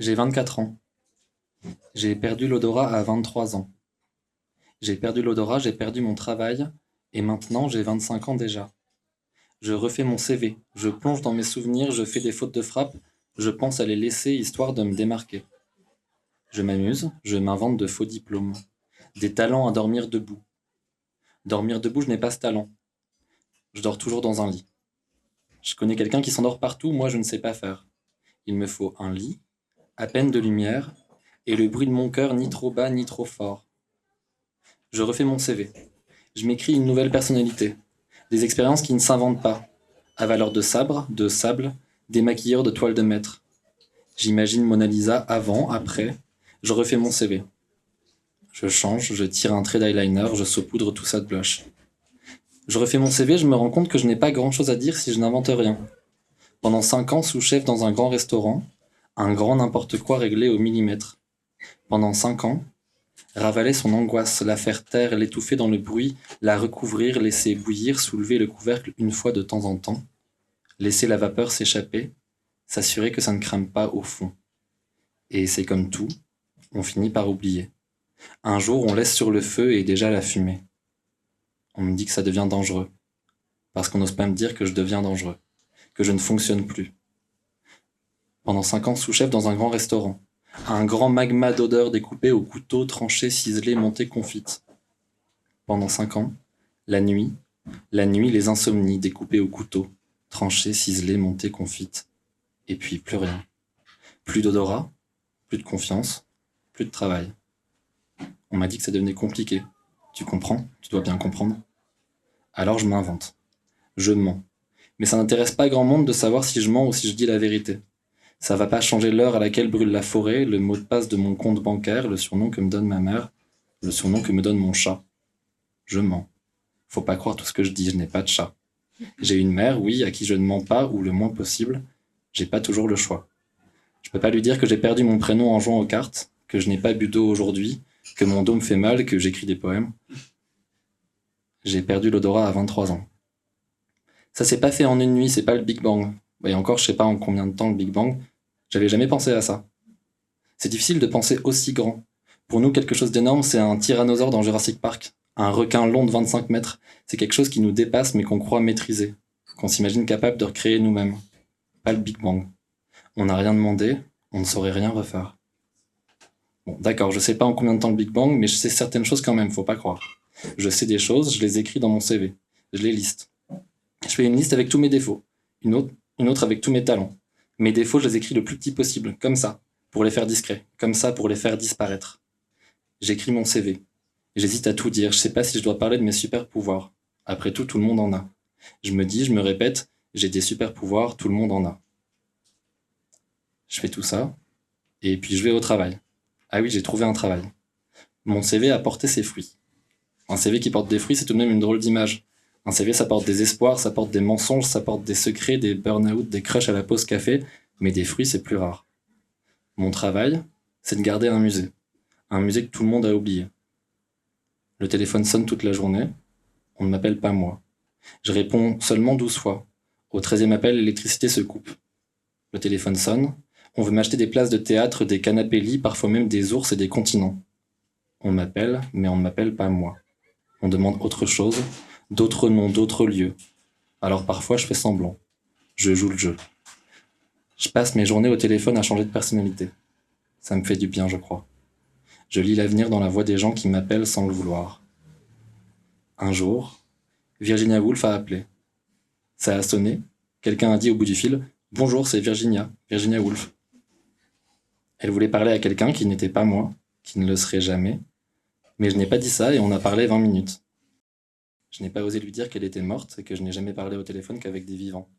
J'ai 24 ans. J'ai perdu l'odorat à 23 ans. J'ai perdu l'odorat, j'ai perdu mon travail, et maintenant j'ai 25 ans déjà. Je refais mon CV, je plonge dans mes souvenirs, je fais des fautes de frappe, je pense à les laisser histoire de me démarquer. Je m'amuse, je m'invente de faux diplômes, des talents à dormir debout. Dormir debout, je n'ai pas ce talent. Je dors toujours dans un lit. Je connais quelqu'un qui s'endort partout, moi je ne sais pas faire. Il me faut un lit, à peine de lumière, et le bruit de mon cœur ni trop bas ni trop fort. Je refais mon CV. Je m'écris une nouvelle personnalité. Des expériences qui ne s'inventent pas. À valeur de sabre, de sable, des maquilleurs de toile de maître. J'imagine Mona Lisa avant, après. Je refais mon CV. Je change, je tire un trait d'eyeliner, je saupoudre tout ça de blush. Je refais mon CV, je me rends compte que je n'ai pas grand-chose à dire si je n'invente rien. Pendant 5 ans, sous-chef dans un grand restaurant, un grand n'importe quoi réglé au millimètre. Pendant 5 ans, ravaler son angoisse, la faire taire, l'étouffer dans le bruit, la recouvrir, laisser bouillir, soulever le couvercle une fois de temps en temps, laisser la vapeur s'échapper, s'assurer que ça ne crame pas au fond. Et c'est comme tout, on finit par oublier. Un jour, on laisse sur le feu et déjà la fumée. On me dit que ça devient dangereux, parce qu'on n'ose pas me dire que je deviens dangereux, que je ne fonctionne plus. Pendant 5 ans, sous-chef dans un grand restaurant, un grand magma d'odeurs découpées au couteau, tranché, ciselé, monté, confite. Pendant 5 ans, la nuit, les insomnies découpées au couteau, tranchées, ciselées, montées, confites. Et puis plus rien. Plus d'odorat, plus de confiance, plus de travail. On m'a dit que ça devenait compliqué. Tu comprends? Tu dois bien comprendre. Alors je m'invente. Je mens. Mais ça n'intéresse pas grand monde de savoir si je mens ou si je dis la vérité. Ça va pas changer l'heure à laquelle brûle la forêt, le mot de passe de mon compte bancaire, le surnom que me donne ma mère, le surnom que me donne mon chat. Je mens. Faut pas croire tout ce que je dis, je n'ai pas de chat. J'ai une mère, oui, à qui je ne mens pas, ou le moins possible. J'ai pas toujours le choix. Je peux pas lui dire que j'ai perdu mon prénom en jouant aux cartes, que je n'ai pas bu d'eau aujourd'hui, que mon dos me fait mal, que j'écris des poèmes. J'ai perdu l'odorat à 23 ans. Ça s'est pas fait en une nuit, c'est pas le Big Bang. Et encore, je sais pas en combien de temps le Big Bang. J'avais jamais pensé à ça. C'est difficile de penser aussi grand. Pour nous, quelque chose d'énorme, c'est un tyrannosaure dans Jurassic Park. Un requin long de 25 mètres. C'est quelque chose qui nous dépasse mais qu'on croit maîtriser. Qu'on s'imagine capable de recréer nous-mêmes. Pas le Big Bang. On n'a rien demandé, on ne saurait rien refaire. Bon, d'accord, je sais pas en combien de temps le Big Bang, mais je sais certaines choses quand même, faut pas croire. Je sais des choses, je les écris dans mon CV. Je les liste. Je fais une liste avec tous mes défauts. Une autre avec tous mes talents. Mes défauts, je les écris le plus petit possible, comme ça, pour les faire discrets, comme ça, pour les faire disparaître. J'écris mon CV. J'hésite à tout dire, je sais pas si je dois parler de mes super pouvoirs. Après tout le monde en a. Je me dis, je me répète, j'ai des super pouvoirs, tout le monde en a. Je fais tout ça, et puis je vais au travail. Ah oui, j'ai trouvé un travail. Mon CV a porté ses fruits. Un CV qui porte des fruits, c'est tout de même une drôle d'image. Un CV, ça porte des espoirs, ça porte des mensonges, ça porte des secrets, des burn-out, des crushs à la pause café, mais des fruits, c'est plus rare. Mon travail, c'est de garder un musée. Un musée que tout le monde a oublié. Le téléphone sonne toute la journée, on ne m'appelle pas moi. Je réponds seulement 12 fois. Au 13e appel, l'électricité se coupe. Le téléphone sonne, on veut m'acheter des places de théâtre, des canapés-lits, parfois même des ours et des continents. On m'appelle, mais on ne m'appelle pas moi. On demande autre chose, d'autres noms, d'autres lieux. Alors parfois je fais semblant. Je joue le jeu. Je passe mes journées au téléphone à changer de personnalité. Ça me fait du bien, je crois. Je lis l'avenir dans la voix des gens qui m'appellent sans le vouloir. Un jour, Virginia Woolf a appelé. Ça a sonné. Quelqu'un a dit au bout du fil « Bonjour, c'est Virginia, Virginia Woolf ». Elle voulait parler à quelqu'un qui n'était pas moi, qui ne le serait jamais. Mais je n'ai pas dit ça et on a parlé 20 minutes. Je n'ai pas osé lui dire qu'elle était morte et que je n'ai jamais parlé au téléphone qu'avec des vivants.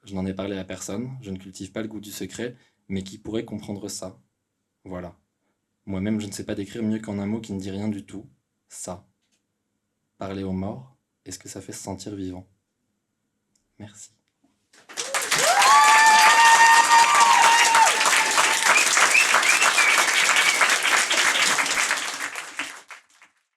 Je n'en ai parlé à personne, je ne cultive pas le goût du secret, mais qui pourrait comprendre ça? Voilà. Moi-même, je ne sais pas décrire mieux qu'en un mot qui ne dit rien du tout. Ça. Parler aux morts, est-ce que ça fait se sentir vivant? Merci.